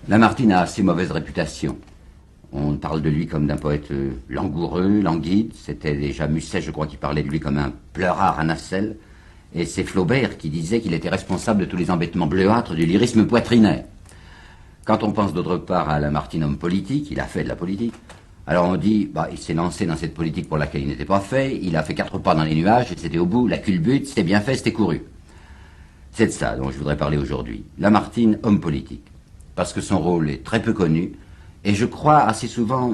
Lamartine a assez mauvaise réputation. On parle de lui comme d'un poète langoureux, languide. C'était déjà Musset, je crois, qui parlait de lui comme un pleurard à nacelle. Et c'est Flaubert qui disait qu'il était responsable de tous les embêtements bleuâtres du lyrisme poitrinaire. Quand on pense d'autre part à Lamartine, homme politique, il a fait de la politique. Alors on dit, il s'est lancé dans cette politique pour laquelle il n'était pas fait, il a fait 4 pas dans les nuages, et c'était au bout, la culbute, c'était bien fait, c'était couru. C'est de ça dont je voudrais parler aujourd'hui. Lamartine, homme politique. Parce que son rôle est très peu connu, et je crois assez souvent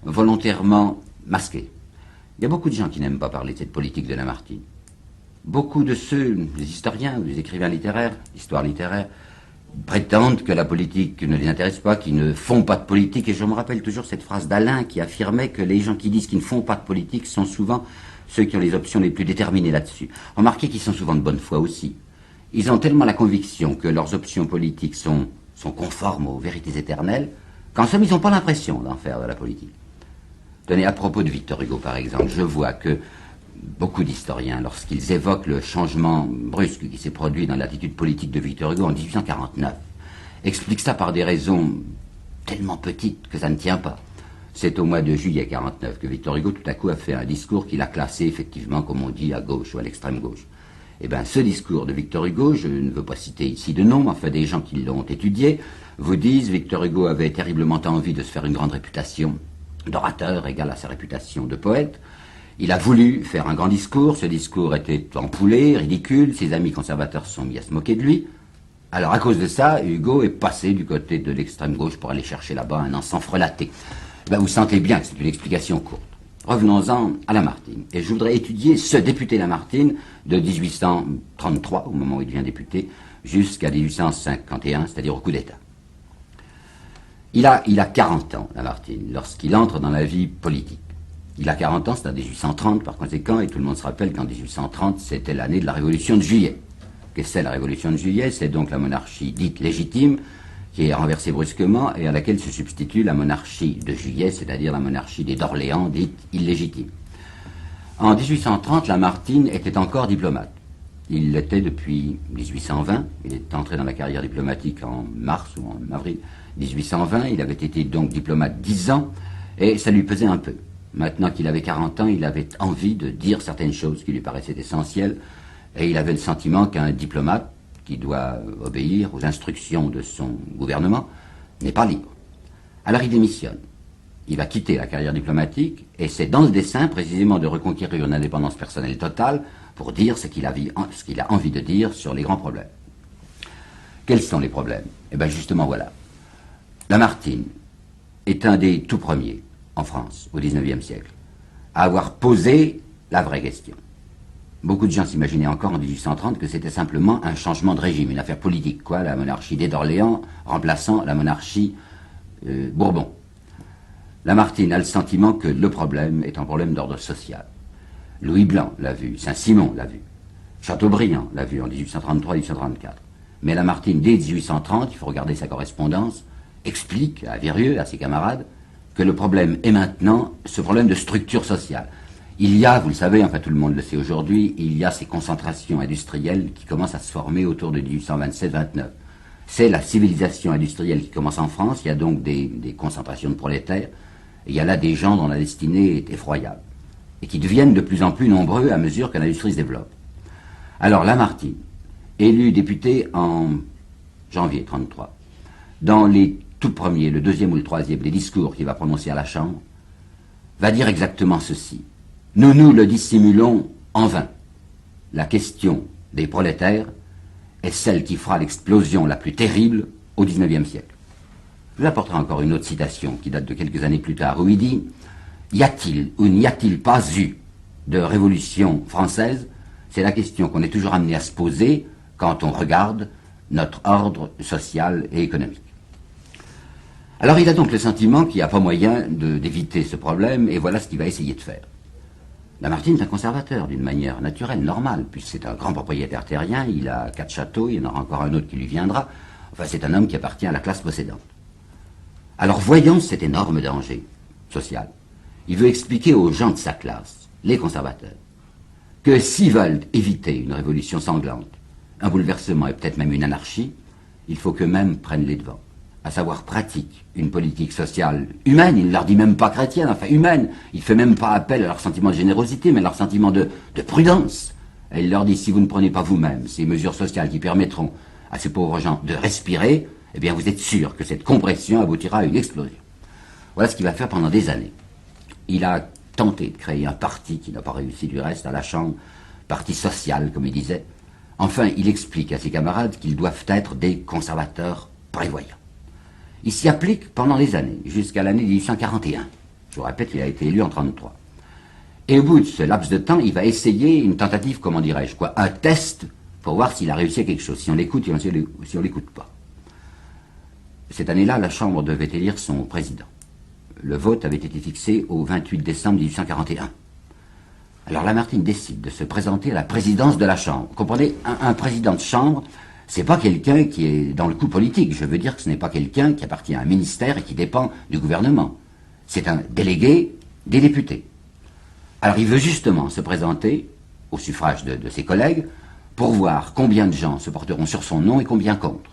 volontairement masqué. Il y a beaucoup de gens qui n'aiment pas parler de cette politique de Lamartine. Beaucoup de ceux, les historiens, les écrivains littéraires, l'histoire littéraire, prétendent que la politique ne les intéresse pas, qu'ils ne font pas de politique, et je me rappelle toujours cette phrase d'Alain qui affirmait que les gens qui disent qu'ils ne font pas de politique sont souvent ceux qui ont les options les plus déterminées là-dessus. Remarquez qu'ils sont souvent de bonne foi aussi. Ils ont tellement la conviction que leurs options politiques sont conformes aux vérités éternelles, qu'en somme, ils n'ont pas l'impression d'en faire de la politique. Tenez, à propos de Victor Hugo, par exemple, je vois que beaucoup d'historiens, lorsqu'ils évoquent le changement brusque qui s'est produit dans l'attitude politique de Victor Hugo en 1849, expliquent ça par des raisons tellement petites que ça ne tient pas. C'est au mois de juillet 1949 que Victor Hugo tout à coup a fait un discours qu'il a classé effectivement, comme on dit, à gauche ou à l'extrême gauche. Eh bien, ce discours de Victor Hugo, je ne veux pas citer ici de nom, mais enfin des gens qui l'ont étudié, vous disent Victor Hugo avait terriblement envie de se faire une grande réputation d'orateur égale à sa réputation de poète. Il a voulu faire un grand discours, ce discours était empoulé, ridicule, ses amis conservateurs se sont mis à se moquer de lui. Alors à cause de ça, Hugo est passé du côté de l'extrême gauche pour aller chercher là-bas un encens frelaté. Vous sentez bien que c'est une explication courte. Revenons-en à Lamartine. Et je voudrais étudier ce député Lamartine de 1833, au moment où il devient député, jusqu'à 1851, c'est-à-dire au coup d'État. Il a 40 ans, Lamartine, lorsqu'il entre dans la vie politique. Il a 40 ans, c'est en 1830 par conséquent, et tout le monde se rappelle qu'en 1830, c'était l'année de la Révolution de Juillet. Qu'est-ce que c'est la Révolution de Juillet? C'est donc la monarchie dite légitime, qui est renversée brusquement et à laquelle se substitue la monarchie de Juillet, c'est-à-dire la monarchie des d'Orléans, dite illégitime. En 1830, Lamartine était encore diplomate. Il l'était depuis 1820, il est entré dans la carrière diplomatique en mars ou en avril 1820, il avait été donc diplomate 10 ans, et ça lui pesait un peu. Maintenant qu'il avait 40 ans, il avait envie de dire certaines choses qui lui paraissaient essentielles, et il avait le sentiment qu'un diplomate, qui doit obéir aux instructions de son gouvernement, n'est pas libre. Alors il démissionne. Il va quitter la carrière diplomatique, et c'est dans le dessein précisément de reconquérir une indépendance personnelle totale pour dire ce qu'il a envie de dire sur les grands problèmes. Quels sont les problèmes? Eh bien justement voilà. Lamartine est un des tout premiers en France, au XIXe siècle, à avoir posé la vraie question. Beaucoup de gens s'imaginaient encore en 1830 que c'était simplement un changement de régime, une affaire politique, quoi, la monarchie des d'Orléans remplaçant la monarchie Bourbon. Lamartine a le sentiment que le problème est un problème d'ordre social. Louis Blanc l'a vu, Saint-Simon l'a vu, Chateaubriand l'a vu en 1833-1834. Mais Lamartine, dès 1830, il faut regarder sa correspondance, explique à Virieu, à ses camarades, que le problème est maintenant ce problème de structure sociale. Il y a, vous le savez, enfin tout le monde le sait aujourd'hui, il y a ces concentrations industrielles qui commencent à se former autour de 1827-29. C'est la civilisation industrielle qui commence en France, il y a donc des concentrations de prolétaires, et il y a là des gens dont la destinée est effroyable, et qui deviennent de plus en plus nombreux à mesure que l'industrie se développe. Alors Lamartine, élu député en janvier 1933, dans les tout premiers, le deuxième ou le troisième, les discours qu'il va prononcer à la Chambre, va dire exactement ceci. Nous le dissimulons en vain. La question des prolétaires est celle qui fera l'explosion la plus terrible au XIXe siècle. Je vous apporterai encore une autre citation qui date de quelques années plus tard, où il dit « Y a-t-il ou n'y a-t-il pas eu de révolution française? C'est la question qu'on est toujours amené à se poser quand on regarde notre ordre social et économique. » Alors il a donc le sentiment qu'il n'y a pas moyen d'éviter ce problème, et voilà ce qu'il va essayer de faire. Lamartine est un conservateur, d'une manière naturelle, normale, puisque c'est un grand propriétaire terrien, il a 4 châteaux, il y en aura encore un autre qui lui viendra. Enfin, c'est un homme qui appartient à la classe possédante. Alors, voyons cet énorme danger social. Il veut expliquer aux gens de sa classe, les conservateurs, que s'ils veulent éviter une révolution sanglante, un bouleversement et peut-être même une anarchie, il faut qu'eux-mêmes prennent les devants. à savoir pratique, une politique sociale humaine, il ne leur dit même pas chrétienne, enfin humaine, il ne fait même pas appel à leur sentiment de générosité, mais à leur sentiment de prudence. Et il leur dit, si vous ne prenez pas vous-même ces mesures sociales qui permettront à ces pauvres gens de respirer, eh bien vous êtes sûr que cette compression aboutira à une explosion. Voilà ce qu'il va faire pendant des années. Il a tenté de créer un parti qui n'a pas réussi du reste à la Chambre, parti social, comme il disait. Enfin, il explique à ses camarades qu'ils doivent être des conservateurs prévoyants. Il s'y applique pendant des années, jusqu'à l'année 1841. Je vous répète, il a été élu en 1933. Et au bout de ce laps de temps, il va essayer une tentative, comment dirais-je, quoi, un test pour voir s'il a réussi à quelque chose, si on l'écoute ou si on l'écoute pas. Cette année-là, la Chambre devait élire son président. Le vote avait été fixé au 28 décembre 1841. Alors Lamartine décide de se présenter à la présidence de la Chambre. Vous comprenez, un président de Chambre, c'est pas quelqu'un qui est dans le coup politique. Je veux dire que ce n'est pas quelqu'un qui appartient à un ministère et qui dépend du gouvernement. C'est un délégué des députés. Alors il veut justement se présenter au suffrage de ses collègues pour voir combien de gens se porteront sur son nom et combien contre.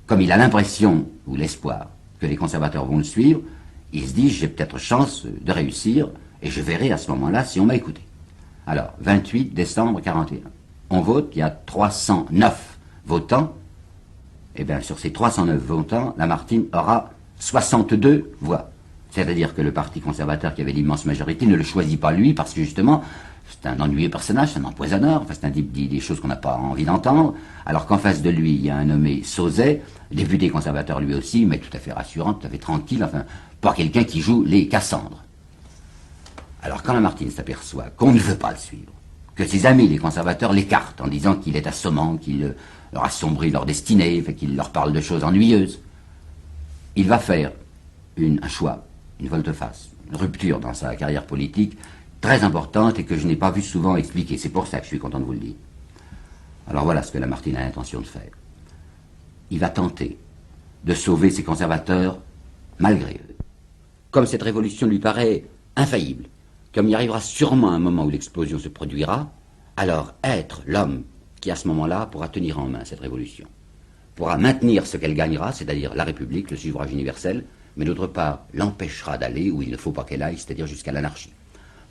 Comme il a l'impression, ou l'espoir, que les conservateurs vont le suivre, il se dit, j'ai peut-être chance de réussir, et je verrai à ce moment-là si on m'a écouté. Alors, 28 décembre 41. On vote, il y a 309 votants. Et bien, sur ces 309 votants, Lamartine aura 62 voix. C'est-à-dire que le Parti conservateur, qui avait l'immense majorité, ne le choisit pas lui, parce que justement, c'est un ennuyeux personnage, c'est un empoisonneur, enfin, c'est un type qui dit des choses qu'on n'a pas envie d'entendre, alors qu'en face de lui, il y a un nommé Sauzet, député conservateur lui aussi, mais tout à fait rassurant, tout à fait tranquille, enfin, pas quelqu'un qui joue les Cassandres. Alors quand Lamartine s'aperçoit qu'on ne veut pas le suivre, que ses amis les conservateurs l'écartent en disant qu'il est assommant, qu'il leur assombrit leur destinée, qu'il leur parle de choses ennuyeuses, il va faire un choix, une volte-face, une rupture dans sa carrière politique très importante et que je n'ai pas vu souvent expliquer. C'est pour ça que je suis content de vous le dire. Alors voilà ce que Lamartine a l'intention de faire. Il va tenter de sauver ses conservateurs malgré eux. Comme cette révolution lui paraît infaillible, comme il y arrivera sûrement un moment où l'explosion se produira, alors être l'homme qui à ce moment-là pourra tenir en main cette révolution, pourra maintenir ce qu'elle gagnera, c'est-à-dire la République, le suffrage universel, mais d'autre part l'empêchera d'aller où il ne faut pas qu'elle aille, c'est-à-dire jusqu'à l'anarchie.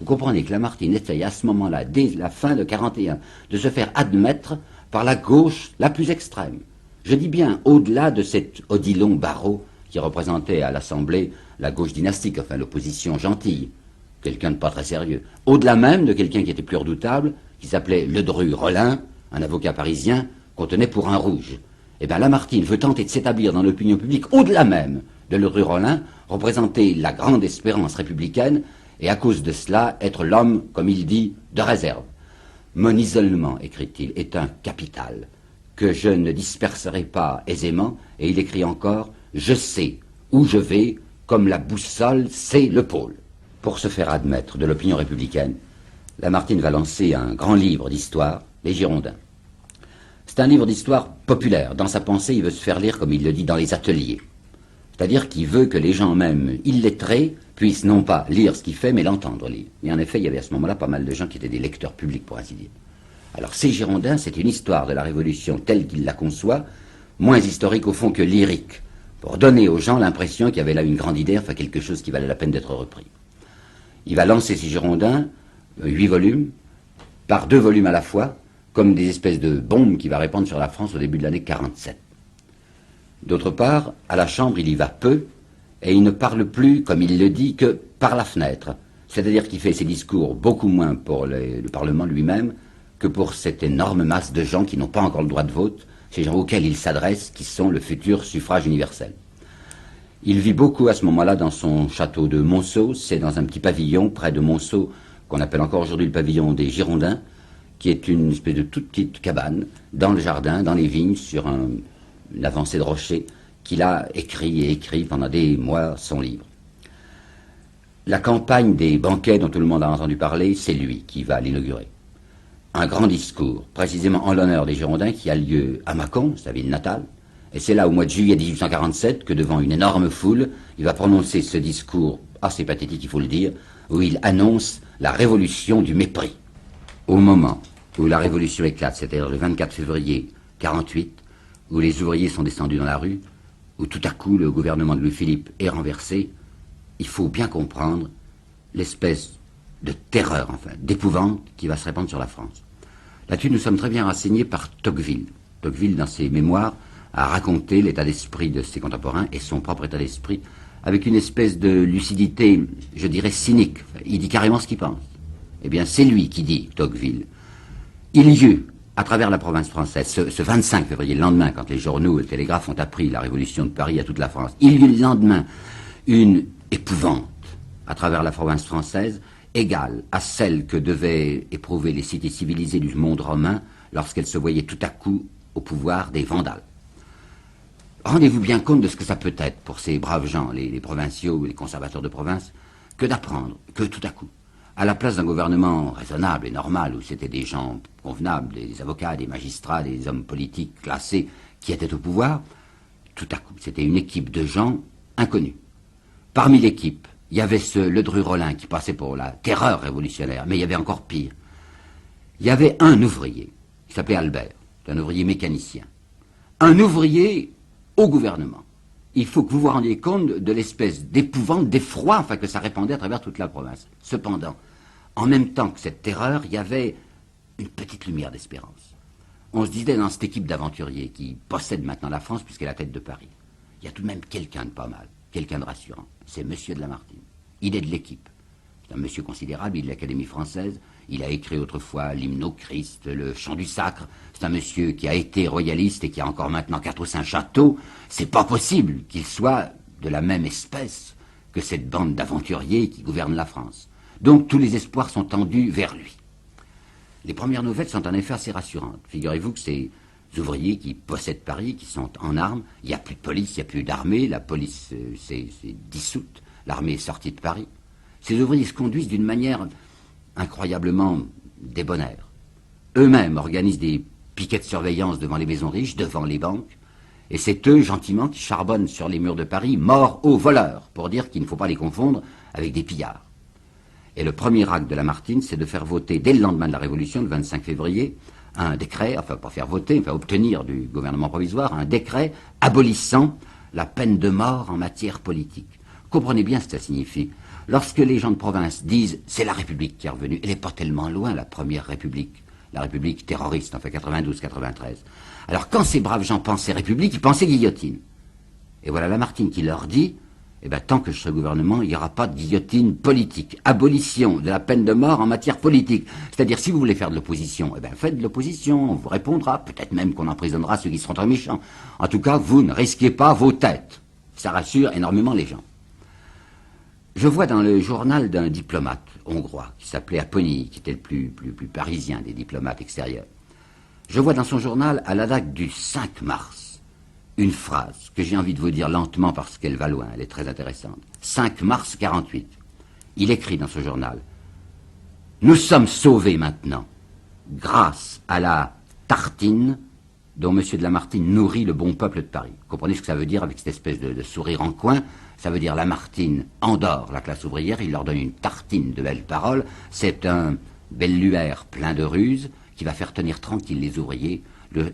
Vous comprenez que Lamartine essaye à ce moment-là, dès la fin de 41, de se faire admettre par la gauche la plus extrême. Je dis bien au-delà de cet Odilon Barrot qui représentait à l'Assemblée la gauche dynastique, enfin l'opposition gentille, quelqu'un de pas très sérieux. Au-delà même de quelqu'un qui était plus redoutable, qui s'appelait Ledru-Rollin, un avocat parisien qu'on tenait pour un rouge. Eh bien Lamartine veut tenter de s'établir dans l'opinion publique, au-delà même de Ledru-Rollin, représenter la grande espérance républicaine, et à cause de cela, être l'homme, comme il dit, de réserve. Mon isolement, écrit-il, est un capital, que je ne disperserai pas aisément, et il écrit encore, je sais où je vais, comme la boussole sait le pôle. Pour se faire admettre de l'opinion républicaine, Lamartine va lancer un grand livre d'histoire, Les Girondins. C'est un livre d'histoire populaire. Dans sa pensée, il veut se faire lire, comme il le dit, dans les ateliers. C'est-à-dire qu'il veut que les gens même illettrés puissent non pas lire ce qu'il fait, mais l'entendre lire. Et en effet, il y avait à ce moment-là pas mal de gens qui étaient des lecteurs publics, pour ainsi dire. Alors, ces Girondins, c'est une histoire de la Révolution telle qu'il la conçoit, moins historique au fond que lyrique, pour donner aux gens l'impression qu'il y avait là une grande idée, enfin quelque chose qui valait la peine d'être repris. Il va lancer ces Girondins, 8 volumes, par 2 volumes à la fois, comme des espèces de bombes qu'il va répandre sur la France au début de l'année 47. D'autre part, à la Chambre, il y va peu, et il ne parle plus, comme il le dit, que par la fenêtre. C'est-à-dire qu'il fait ses discours beaucoup moins pour le Parlement lui-même que pour cette énorme masse de gens qui n'ont pas encore le droit de vote, ces gens auxquels il s'adresse, qui sont le futur suffrage universel. Il vit beaucoup à ce moment-là dans son château de Monceau, c'est dans un petit pavillon près de Monceau, qu'on appelle encore aujourd'hui le pavillon des Girondins, qui est une espèce de toute petite cabane, dans le jardin, dans les vignes, sur une avancée de rocher, qu'il a écrit et écrit pendant des mois son livre. La campagne des banquets dont tout le monde a entendu parler, c'est lui qui va l'inaugurer. Un grand discours, précisément en l'honneur des Girondins, qui a lieu à Mâcon, sa ville natale, et c'est là, au mois de juillet 1847, que devant une énorme foule, il va prononcer ce discours assez pathétique, il faut le dire, où il annonce la révolution du mépris. Au moment où la révolution éclate, c'est-à-dire le 24 février 48, où les ouvriers sont descendus dans la rue, où tout à coup le gouvernement de Louis-Philippe est renversé, il faut bien comprendre l'espèce de terreur, enfin, d'épouvante qui va se répandre sur la France. Là-dessus, nous sommes très bien renseignés par Tocqueville. Tocqueville, dans ses mémoires, a raconté l'état d'esprit de ses contemporains et son propre état d'esprit avec une espèce de lucidité, je dirais, cynique. Enfin, il dit carrément ce qu'il pense. Eh bien, c'est lui qui dit, Tocqueville. Il y eut, à travers la province française, ce 25 février, le lendemain, quand les journaux et le télégraphe ont appris la révolution de Paris à toute la France, il y eut le lendemain une épouvante à travers la province française, égale à celle que devaient éprouver les cités civilisées du monde romain lorsqu'elles se voyaient tout à coup au pouvoir des Vandales. Rendez-vous bien compte de ce que ça peut être pour ces braves gens, les provinciaux, les conservateurs de province, que d'apprendre que tout à coup, à la place d'un gouvernement raisonnable et normal, où c'était des gens convenables, des avocats, des magistrats, des hommes politiques classés qui étaient au pouvoir, tout à coup, c'était une équipe de gens inconnus. Parmi l'équipe, il y avait ce Ledru-Rollin qui passait pour la terreur révolutionnaire, mais il y avait encore pire. Il y avait un ouvrier, qui s'appelait Albert, un ouvrier mécanicien. Un ouvrier au gouvernement. Il faut que vous vous rendiez compte de l'espèce d'épouvante, d'effroi, enfin, que ça répandait à travers toute la province. Cependant, en même temps que cette terreur, il y avait une petite lumière d'espérance. On se disait dans cette équipe d'aventuriers qui possède maintenant la France, puisqu'elle est la tête de Paris, il y a tout de même quelqu'un de pas mal, quelqu'un de rassurant. C'est Monsieur de Lamartine. Il est de l'équipe. C'est un monsieur considérable, il est de l'Académie française. Il a écrit autrefois l'hymne au Christ, le chant du sacre. C'est un monsieur qui a été royaliste et qui a encore maintenant 4 ou 5 châteaux. C'est pas possible qu'il soit de la même espèce que cette bande d'aventuriers qui gouverne la France. Donc tous les espoirs sont tendus vers lui. Les premières nouvelles sont en effet assez rassurantes. Figurez-vous que ces ouvriers qui possèdent Paris, qui sont en armes, il n'y a plus de police, il n'y a plus d'armée, la police s'est dissoute, l'armée est sortie de Paris. Ces ouvriers se conduisent d'une manière incroyablement débonnaire. Eux-mêmes organisent des piquets de surveillance devant les maisons riches, devant les banques, et c'est eux, gentiment, qui charbonnent sur les murs de Paris, morts aux voleurs, pour dire qu'il ne faut pas les confondre avec des pillards. Et le premier acte de Lamartine, c'est de faire voter, dès le lendemain de la Révolution, le 25 février, un décret, enfin pas faire voter, enfin obtenir du gouvernement provisoire, un décret abolissant la peine de mort en matière politique. Comprenez bien ce que ça signifie. Lorsque les gens de province disent « c'est la République qui est revenue », elle n'est pas tellement loin, la première République, la République terroriste, enfin 92-93. Alors quand ces braves gens pensaient République, ils pensaient guillotine. Et voilà Lamartine qui leur dit « eh bien tant que je serai au gouvernement, il n'y aura pas de guillotine politique. Abolition de la peine de mort en matière politique. C'est-à-dire si vous voulez faire de l'opposition, eh bien faites de l'opposition, on vous répondra, peut-être même qu'on emprisonnera ceux qui seront très méchants. En tout cas, vous ne risquez pas vos têtes. » Ça rassure énormément les gens. Je vois dans le journal d'un diplomate hongrois qui s'appelait Apponyi, qui était le plus parisien des diplomates extérieurs. Je vois dans son journal, à la date du 5 mars, une phrase que j'ai envie de vous dire lentement parce qu'elle va loin, elle est très intéressante. 5 mars 48. Il écrit dans ce journal « Nous sommes sauvés maintenant, grâce à la tartine dont M. de Lamartine nourrit le bon peuple de Paris. » Comprenez ce que ça veut dire avec cette espèce de sourire en coin. Ça veut dire Lamartine endort la classe ouvrière, il leur donne une tartine de belles paroles. C'est un belluaire plein de ruses qui va faire tenir tranquilles les ouvriers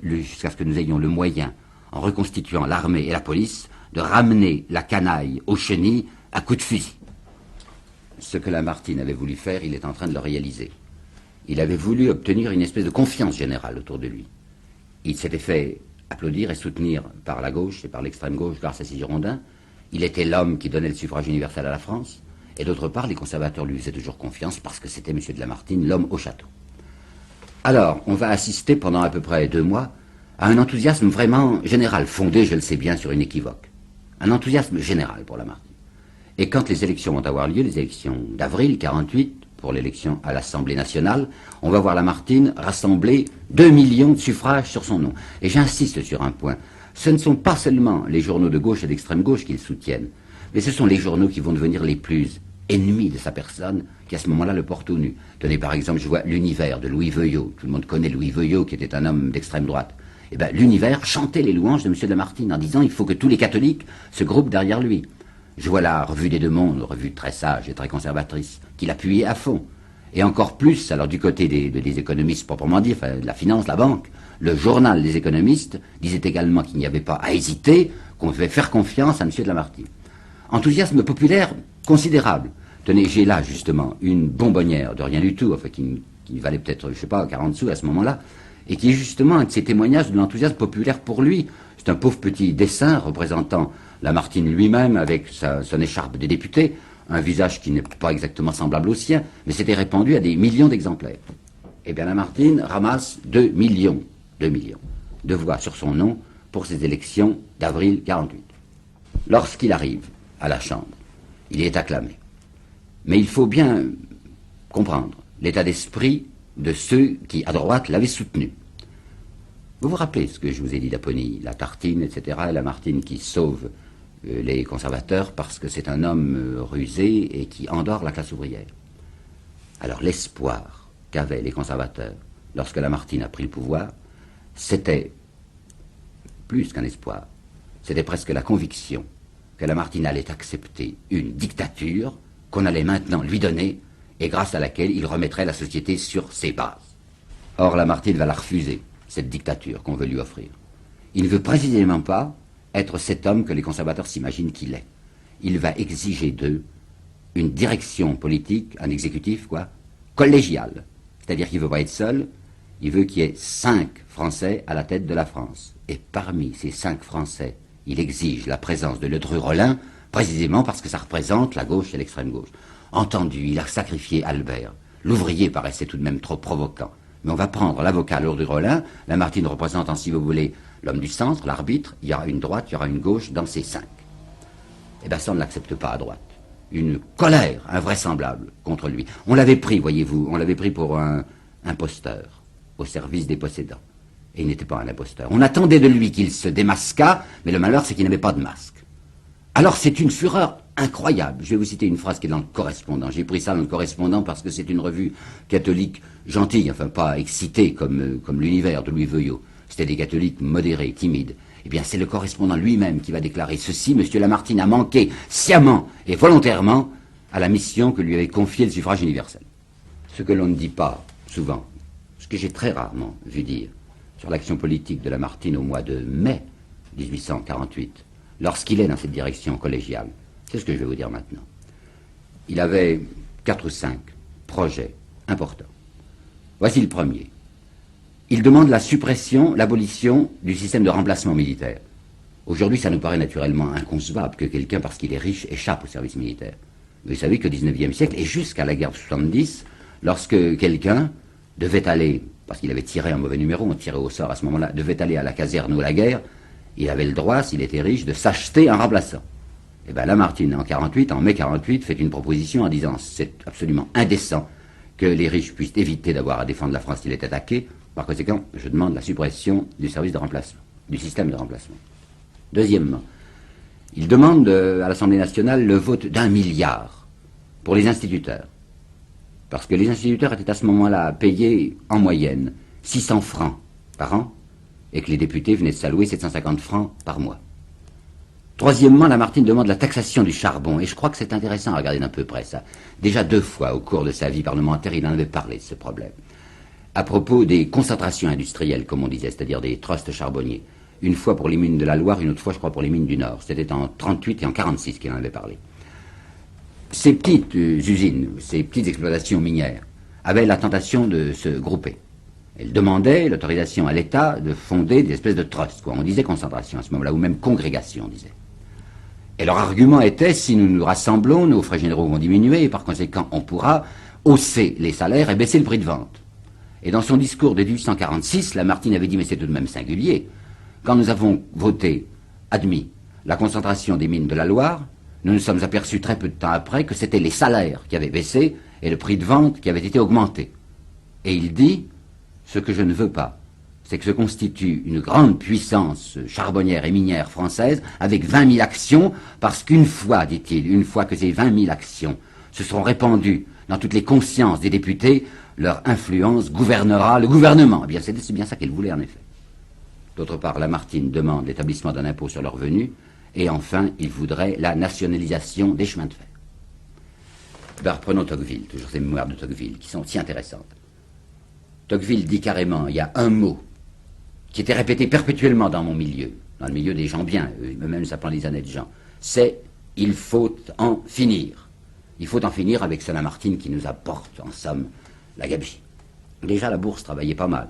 jusqu'à ce que nous ayons le moyen, en reconstituant l'armée et la police, de ramener la canaille aux chenilles à coups de fusil. Ce que Lamartine avait voulu faire, il est en train de le réaliser. Il avait voulu obtenir une espèce de confiance générale autour de lui. Il s'était fait applaudir et soutenir par la gauche et par l'extrême gauche grâce à ses Girondins. Il était l'homme qui donnait le suffrage universel à la France, et d'autre part, les conservateurs lui faisaient toujours confiance parce que c'était M. de Lamartine, l'homme au château. Alors, on va assister pendant à peu près 2 mois à un enthousiasme vraiment général, fondé, je le sais bien, sur une équivoque. Un enthousiasme général pour Lamartine. Et quand les élections vont avoir lieu, les élections d'avril 48, pour l'élection à l'Assemblée nationale, on va voir Lamartine rassembler 2 millions de suffrages sur son nom. Et j'insiste sur un point. Ce ne sont pas seulement les journaux de gauche et d'extrême gauche qui le soutiennent, mais ce sont les journaux qui vont devenir les plus ennemis de sa personne, qui à ce moment-là le portent au nu. Tenez par exemple, je vois l'Univers de Louis Veuillot. Tout le monde connaît Louis Veuillot, qui était un homme d'extrême droite. Eh bien, l'Univers chantait les louanges de M. de Lamartine en disant il faut que tous les catholiques se groupent derrière lui. Je vois la Revue des Deux Mondes, revue très sage et très conservatrice, qui l'appuyait à fond. Et encore plus, alors du côté des économistes proprement dit, enfin, de la finance, la banque, le journal des économistes disait également qu'il n'y avait pas à hésiter, qu'on devait faire confiance à M. de Lamartine. Enthousiasme populaire considérable. Tenez, j'ai là justement une bonbonnière de rien du tout, enfin qui valait peut-être, je sais pas, 40 sous à ce moment-là, et qui est justement un de ces témoignages de l'enthousiasme populaire pour lui. C'est un pauvre petit dessin représentant Lamartine lui-même avec son écharpe de député, un visage qui n'est pas exactement semblable au sien, mais c'était répandu à des millions d'exemplaires. Eh bien, Lamartine ramasse 2 millions de voix sur son nom pour ces élections d'avril 48. Lorsqu'il arrive à la Chambre, il est acclamé. Mais il faut bien comprendre l'état d'esprit de ceux qui, à droite, l'avaient soutenu. Vous vous rappelez ce que je vous ai dit d'Apponie, la tartine, etc., et Lamartine qui sauve les conservateurs parce que c'est un homme rusé et qui endort la classe ouvrière. Alors l'espoir qu'avaient les conservateurs lorsque Lamartine a pris le pouvoir, c'était plus qu'un espoir, c'était presque la conviction que Lamartine allait accepter une dictature qu'on allait maintenant lui donner et grâce à laquelle il remettrait la société sur ses bases. Or, Lamartine va la refuser, cette dictature qu'on veut lui offrir. Il ne veut précisément pas être cet homme que les conservateurs s'imaginent qu'il est. Il va exiger d'eux une direction politique, un exécutif, collégial. C'est-à-dire qu'il ne veut pas être seul, il veut qu'il y ait 5 Français à la tête de la France. Et parmi ces 5 Français, il exige la présence de Ledru-Rollin, précisément parce que ça représente la gauche et l'extrême gauche. Entendu, il a sacrifié Albert. L'ouvrier paraissait tout de même trop provoquant. Mais on va prendre l'avocat Ledru-Rollin, Lamartine représentant, si vous voulez, l'homme du centre, l'arbitre, il y aura une droite, il y aura une gauche dans ces 5. Eh bien ça, on ne l'accepte pas à droite. Une colère invraisemblable contre lui. On l'avait pris, voyez-vous, on l'avait pris pour un imposteur au service des possédants. Et il n'était pas un imposteur. On attendait de lui qu'il se démasquât, mais le malheur, c'est qu'il n'avait pas de masque. Alors c'est une fureur incroyable. Je vais vous citer une phrase qui est dans le Correspondant. J'ai pris ça dans le Correspondant parce que c'est une revue catholique gentille, enfin pas excitée comme l'Univers de Louis Veuillot. C'était des catholiques modérés, timides. Eh bien, c'est le Correspondant lui-même qui va déclarer ceci. M. Lamartine a manqué sciemment et volontairement à la mission que lui avait confiée le suffrage universel. Ce que l'on ne dit pas souvent, ce que j'ai très rarement vu dire sur l'action politique de Lamartine au mois de mai 1848, lorsqu'il est dans cette direction collégiale, c'est ce que je vais vous dire maintenant. Il avait 4 ou 5 projets importants. Voici le premier. Il demande la suppression, l'abolition du système de remplacement militaire. Aujourd'hui, ça nous paraît naturellement inconcevable que quelqu'un, parce qu'il est riche, échappe au service militaire. Mais vous savez qu'au XIXe siècle, et jusqu'à la guerre de 70, lorsque quelqu'un devait aller, parce qu'il avait tiré un mauvais numéro, on tirait au sort à ce moment-là, devait aller à la caserne ou à la guerre, il avait le droit, s'il était riche, de s'acheter un remplaçant. Et bien Lamartine, en mai 48, fait une proposition en disant c'est absolument indécent que les riches puissent éviter d'avoir à défendre la France s'il est attaqué. Par conséquent, je demande la suppression du service de remplacement, du système de remplacement. Deuxièmement, il demande à l'Assemblée nationale le vote d'1 milliard pour les instituteurs. Parce que les instituteurs étaient à ce moment-là payés en moyenne 600 francs par an et que les députés venaient de s'allouer 750 francs par mois. Troisièmement, Lamartine demande la taxation du charbon, et je crois que c'est intéressant à regarder d'un peu près ça. Déjà 2 fois au cours de sa vie parlementaire, il en avait parlé de ce problème. À propos des concentrations industrielles, comme on disait, c'est-à-dire des trusts charbonniers. Une fois pour les mines de la Loire, une autre fois, je crois, pour les mines du Nord. C'était en 38 et en 46 qu'il en avait parlé. Ces petites usines, ces petites exploitations minières, avaient la tentation de se grouper. Elles demandaient l'autorisation à l'État de fonder des espèces de trusts, On disait concentration à ce moment-là, ou même congrégation, on disait. Et leur argument était, si nous nous rassemblons, nos frais généraux vont diminuer, et par conséquent, on pourra hausser les salaires et baisser le prix de vente. Et dans son discours de 1846, Lamartine avait dit, mais c'est tout de même singulier, quand nous avons admis la concentration des mines de la Loire, nous nous sommes aperçus très peu de temps après que c'était les salaires qui avaient baissé et le prix de vente qui avait été augmenté. Et il dit, ce que je ne veux pas, c'est que se constitue une grande puissance charbonnière et minière française avec 20 000 actions, parce qu'une fois, dit-il, une fois que ces 20 000 actions se seront répandues dans toutes les consciences des députés, leur influence gouvernera le gouvernement. Eh bien, c'est bien ça qu'il voulait, en effet. D'autre part, Lamartine demande l'établissement d'un impôt sur le revenu, et enfin, il voudrait la nationalisation des chemins de fer. Ben, reprenons Tocqueville, toujours ces mémoires de Tocqueville, qui sont si intéressantes. Tocqueville dit carrément, il y a un mot qui était répété perpétuellement dans mon milieu, dans le milieu des gens bien, eux-mêmes s'appelant les honnêtes gens, c'est « il faut en finir ». Il faut en finir avec ce Lamartine qui nous apporte, en somme, la gabegie. Déjà, la bourse travaillait pas mal.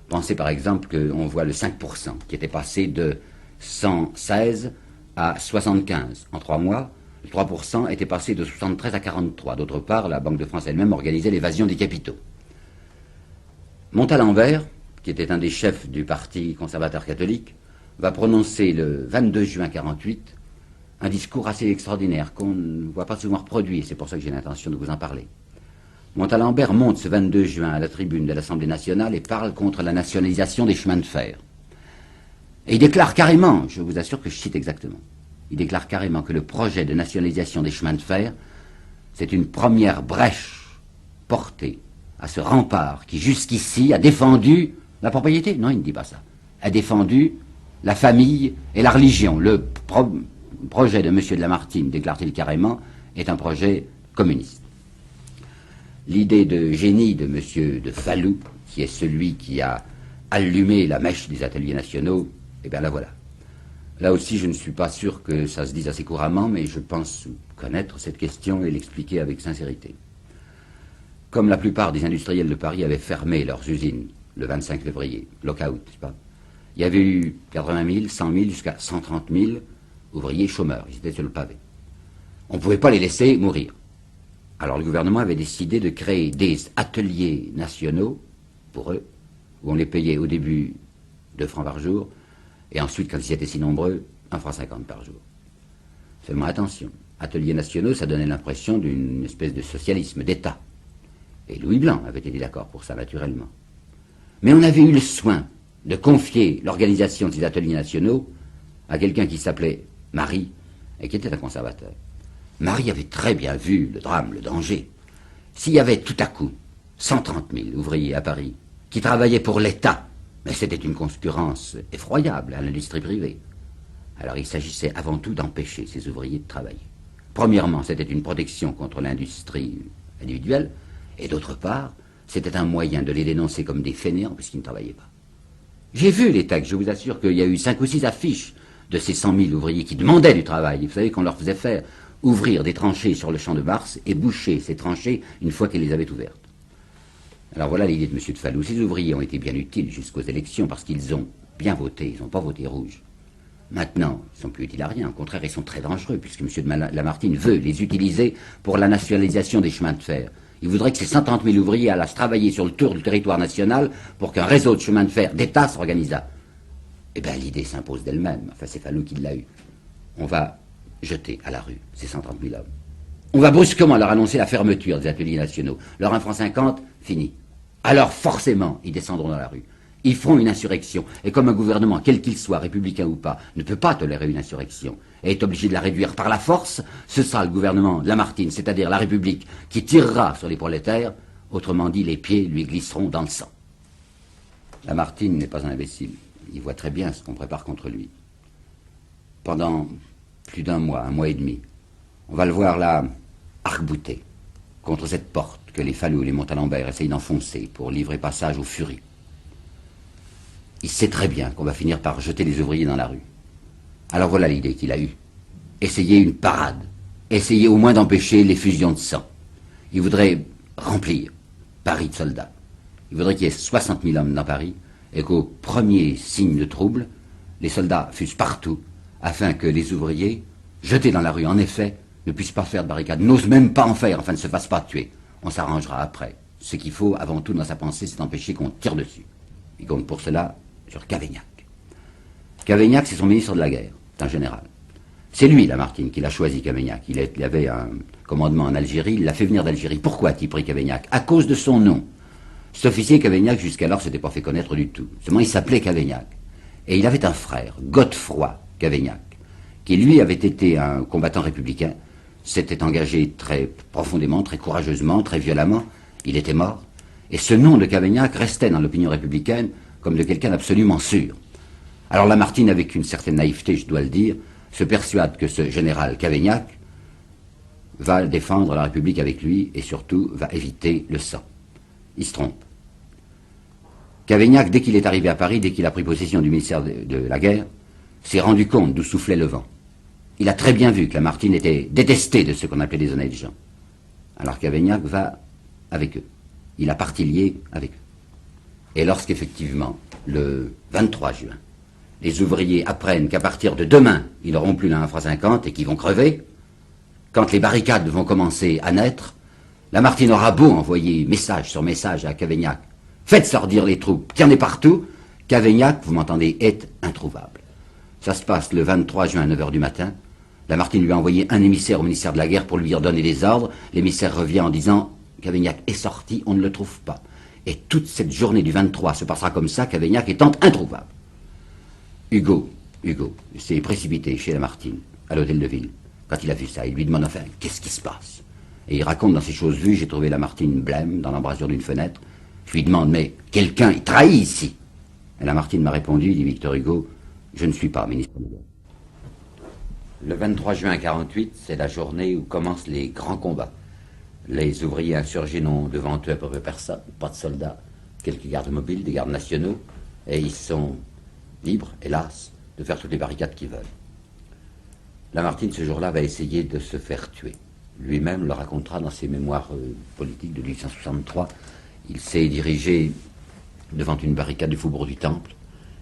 Pensez par exemple qu'on voit le 5% qui était passé de 116 à 75 en 3 mois. Le 3% était passé de 73 à 43. D'autre part, la Banque de France elle-même organisait l'évasion des capitaux. Montalembert, qui était un des chefs du Parti conservateur catholique, va prononcer le 22 juin 1948 un discours assez extraordinaire qu'on ne voit pas souvent reproduit, c'est pour ça que j'ai l'intention de vous en parler. Montalembert monte ce 22 juin à la tribune de l'Assemblée nationale et parle contre la nationalisation des chemins de fer. Et il déclare carrément, je vous assure que je cite exactement, il déclare carrément que le projet de nationalisation des chemins de fer, c'est une première brèche portée à ce rempart qui jusqu'ici a défendu la propriété. Non, il ne dit pas ça. A défendu la famille et la religion. Le projet de M. de Lamartine, déclare-t-il carrément, est un projet communiste. L'idée de génie de M. de Falloux, qui est celui qui a allumé la mèche des ateliers nationaux, eh bien la voilà. Là aussi, je ne suis pas sûr que ça se dise assez couramment, mais je pense connaître cette question et l'expliquer avec sincérité. Comme la plupart des industriels de Paris avaient fermé leurs usines le 25 février, lockout, n'est-ce pas, il y avait eu 80 000, 100 000, jusqu'à 130 000 ouvriers chômeurs. Ils étaient sur le pavé. On ne pouvait pas les laisser mourir. Alors le gouvernement avait décidé de créer des ateliers nationaux pour eux, où on les payait au début 2 francs par jour, et ensuite, quand ils étaient si nombreux, 1,50 franc par jour. Seulement attention, ateliers nationaux, ça donnait l'impression d'une espèce de socialisme d'État. Et Louis Blanc avait été d'accord pour ça, naturellement. Mais on avait eu le soin de confier l'organisation de ces ateliers nationaux à quelqu'un qui s'appelait Marie, et qui était un conservateur. Marie avait très bien vu le drame, le danger. S'il y avait tout à coup 130 000 ouvriers à Paris qui travaillaient pour l'État, mais c'était une concurrence effroyable à l'industrie privée. Alors il s'agissait avant tout d'empêcher ces ouvriers de travailler. Premièrement, c'était une protection contre l'industrie individuelle, et d'autre part, c'était un moyen de les dénoncer comme des fainéants puisqu'ils ne travaillaient pas. J'ai vu les textes, je vous assure qu'il y a eu 5 ou 6 affiches de ces 100 000 ouvriers qui demandaient du travail. Vous savez qu'on leur faisait faire ouvrir des tranchées sur le champ de Mars et boucher ces tranchées une fois qu'ils les avaient ouvertes. Alors voilà l'idée de M. de Falloux. Ces ouvriers ont été bien utiles jusqu'aux élections parce qu'ils ont bien voté, ils n'ont pas voté rouge. Maintenant, ils ne sont plus utiles à rien, au contraire, ils sont très dangereux puisque M. de Lamartine veut les utiliser pour la nationalisation des chemins de fer. Il voudrait que ces 130 000 ouvriers allassent travailler sur le tour du territoire national pour qu'un réseau de chemins de fer d'État s'organisât. Eh bien, l'idée s'impose d'elle-même. Enfin, c'est Falloux qui l'a eu. On va jeter à la rue ces 130 000 hommes. On va brusquement leur annoncer la fermeture des ateliers nationaux. Leur 1,50 franc, fini. Alors, forcément, ils descendront dans la rue. Ils feront une insurrection. Et comme un gouvernement, quel qu'il soit, républicain ou pas, ne peut pas tolérer une insurrection et est obligé de la réduire par la force, ce sera le gouvernement de Lamartine, c'est-à-dire la République, qui tirera sur les prolétaires. Autrement dit, les pieds lui glisseront dans le sang. Lamartine n'est pas un imbécile. Il voit très bien ce qu'on prépare contre lui. Pendant plus d'1 mois, 1 mois et demi, on va le voir là, arc-bouté, contre cette porte que les Falloux et les Montalembert essayent d'enfoncer pour livrer passage aux furies. Il sait très bien qu'on va finir par jeter les ouvriers dans la rue. Alors voilà l'idée qu'il a eue. Essayer une parade. Essayer au moins d'empêcher l'effusion de sang. Il voudrait remplir Paris de soldats. Il voudrait qu'il y ait 60 000 hommes dans Paris et qu'au premier signe de trouble, les soldats fussent partout afin que les ouvriers, jetés dans la rue en effet, ne puissent pas faire de barricades, n'osent même pas en faire, enfin ne se fassent pas tuer. On s'arrangera après. Ce qu'il faut avant tout dans sa pensée, c'est empêcher qu'on tire dessus. Il compte pour cela sur Cavaignac. Cavaignac, c'est son ministre de la guerre, c'est un général. C'est lui, Lamartine, qui l'a choisi, Cavaignac. Il avait un commandement en Algérie, il l'a fait venir d'Algérie. Pourquoi a-t-il pris Cavaignac? À cause de son nom. Cet officier Cavaignac, jusqu'alors, s'était pas fait connaître du tout. Seulement, il s'appelait Cavaignac. Et il avait un frère, Godefroy Cavaignac, qui lui avait été un combattant républicain, s'était engagé très profondément, très courageusement, très violemment. Il était mort. Et ce nom de Cavaignac restait dans l'opinion républicaine comme de quelqu'un d'absolument sûr. Alors Lamartine, avec une certaine naïveté, je dois le dire, se persuade que ce général Cavaignac va défendre la République avec lui et surtout va éviter le sang. Il se trompe. Cavaignac, dès qu'il est arrivé à Paris, dès qu'il a pris possession du ministère de la Guerre, s'est rendu compte d'où soufflait le vent. Il a très bien vu que Lamartine était détesté de ce qu'on appelait des honnêtes gens. Alors Cavaignac va avec eux. Il a parti lié avec eux. Et lorsqu'effectivement, le 23 juin, les ouvriers apprennent qu'à partir de demain, ils n'auront plus la 1 franc 50 et qu'ils vont crever, quand les barricades vont commencer à naître, Lamartine aura beau envoyer message sur message à Cavaignac, faites sortir les troupes, qu'il y en ait partout, Cavaignac, vous m'entendez, est introuvable. Ça se passe le 23 juin à 9 h du matin. Lamartine lui a envoyé un émissaire au ministère de la Guerre pour lui redonner des ordres. L'émissaire revient en disant « Cavaignac est sorti, on ne le trouve pas ». Et toute cette journée du 23 se passera comme ça, Cavaignac étant introuvable. Hugo s'est précipité chez Lamartine, à l'hôtel de ville. Quand il a vu ça, il lui demande enfin « Qu'est-ce qui se passe ?» Et il raconte dans ses choses vues, j'ai trouvé Lamartine blême dans l'embrasure d'une fenêtre. Je lui demande « Mais quelqu'un est trahi ici ?» Et Lamartine m'a répondu, dit Victor Hugo, « Je ne suis pas ministre de la Guerre. » Le 23 juin 1948, c'est la journée où commencent les grands combats. Les ouvriers insurgés n'ont devant eux à peu près personne, pas de soldats, quelques gardes mobiles, des gardes nationaux, et ils sont libres, hélas, de faire toutes les barricades qu'ils veulent. Lamartine, ce jour-là, va essayer de se faire tuer. Lui-même le racontera dans ses mémoires politiques de 1863. Il s'est dirigé devant une barricade du faubourg du Temple,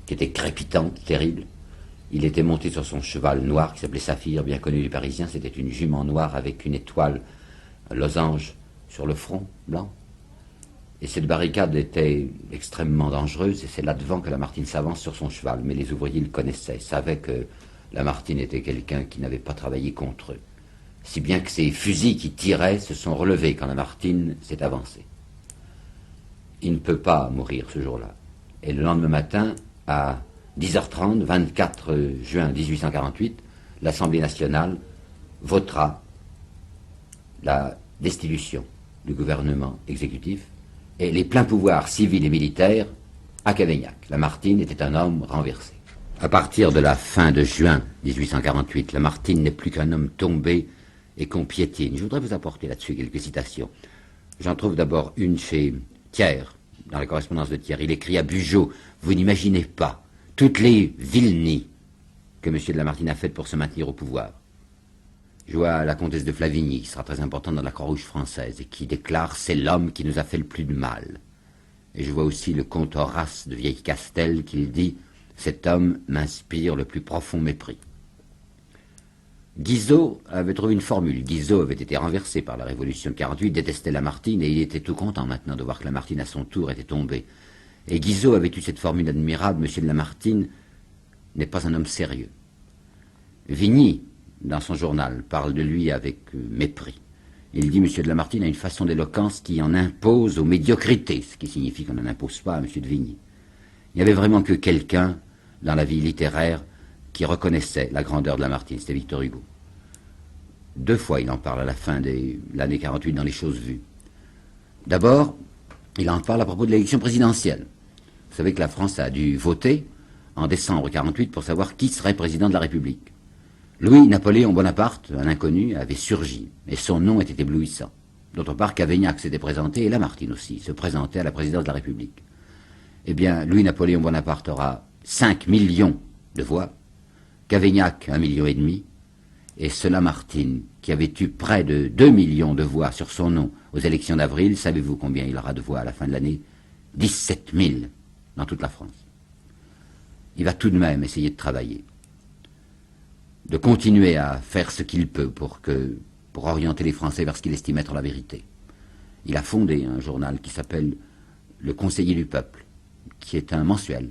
qui était crépitante, terrible. Il était monté sur son cheval noir, qui s'appelait Saphir, bien connu des Parisiens. C'était une jument noire avec une étoile losange sur le front blanc. Et cette barricade était extrêmement dangereuse, et c'est là devant que Lamartine s'avance sur son cheval. Mais les ouvriers le connaissaient, savaient que Lamartine était quelqu'un qui n'avait pas travaillé contre eux. Si bien que ces fusils qui tiraient se sont relevés quand Lamartine s'est avancé. Il ne peut pas mourir ce jour-là. Et le lendemain matin, à 10 h 30, 24 juin 1848, l'Assemblée nationale votera la destitution du gouvernement exécutif et les pleins pouvoirs civils et militaires à Cavaignac. Lamartine était un homme renversé. À partir de la fin de juin 1848, Lamartine n'est plus qu'un homme tombé et qu'on piétine. Je voudrais vous apporter là-dessus quelques citations. J'en trouve d'abord une chez Thiers, dans la correspondance de Thiers. Il écrit à Bugeaud, vous n'imaginez pas toutes les vilenies que M. de Lamartine a faites pour se maintenir au pouvoir. Je vois la comtesse de Flavigny, qui sera très importante dans la Croix-Rouge française, et qui déclare « c'est l'homme qui nous a fait le plus de mal ». Et je vois aussi le comte Horace de Vieille-Castel, qui dit « cet homme m'inspire le plus profond mépris ». Guizot avait trouvé une formule. Guizot avait été renversé par la Révolution de 48, détestait Lamartine, et il était tout content maintenant de voir que Lamartine, à son tour, était tombé. Et Guizot avait eu cette formule admirable, M. de Lamartine n'est pas un homme sérieux. Vigny, dans son journal, parle de lui avec mépris. Il dit, M. de Lamartine a une façon d'éloquence qui en impose aux médiocrités, ce qui signifie qu'on n'en impose pas à M. de Vigny. Il n'y avait vraiment que quelqu'un, dans la vie littéraire, qui reconnaissait la grandeur de Lamartine, c'était Victor Hugo. 2 fois, il en parle à la fin de l'année 48 dans Les Choses Vues. D'abord, il en parle à propos de l'élection présidentielle. Vous savez que la France a dû voter en décembre 48 pour savoir qui serait président de la République. Louis-Napoléon Bonaparte, un inconnu, avait surgi, et son nom était éblouissant. D'autre part, Cavaignac s'était présenté, et Lamartine aussi, se présentait à la présidence de la République. Eh bien, Louis-Napoléon Bonaparte aura 5 millions de voix, Cavaignac 1,5 million, et ce Lamartine, qui avait eu près de 2 millions de voix sur son nom aux élections d'avril, savez-vous combien il aura de voix à la fin de l'année? 17 000 dans toute la France. Il va tout de même essayer de travailler, de continuer à faire ce qu'il peut pour orienter les Français vers ce qu'il estime être la vérité. Il a fondé un journal qui s'appelle Le Conseiller du Peuple, qui est un mensuel.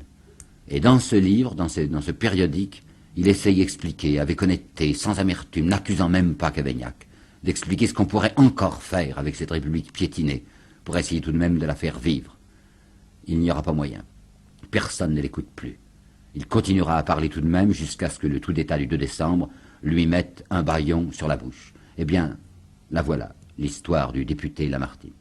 Et dans ce livre, dans ce périodique, il essaye d'expliquer avec honnêteté, sans amertume, n'accusant même pas Cavaignac, d'expliquer ce qu'on pourrait encore faire avec cette République piétinée, pour essayer tout de même de la faire vivre. Il n'y aura pas moyen. Personne ne l'écoute plus. Il continuera à parler tout de même jusqu'à ce que le coup d'État du 2 décembre lui mette un bâillon sur la bouche. Eh bien, la voilà, l'histoire du député Lamartine.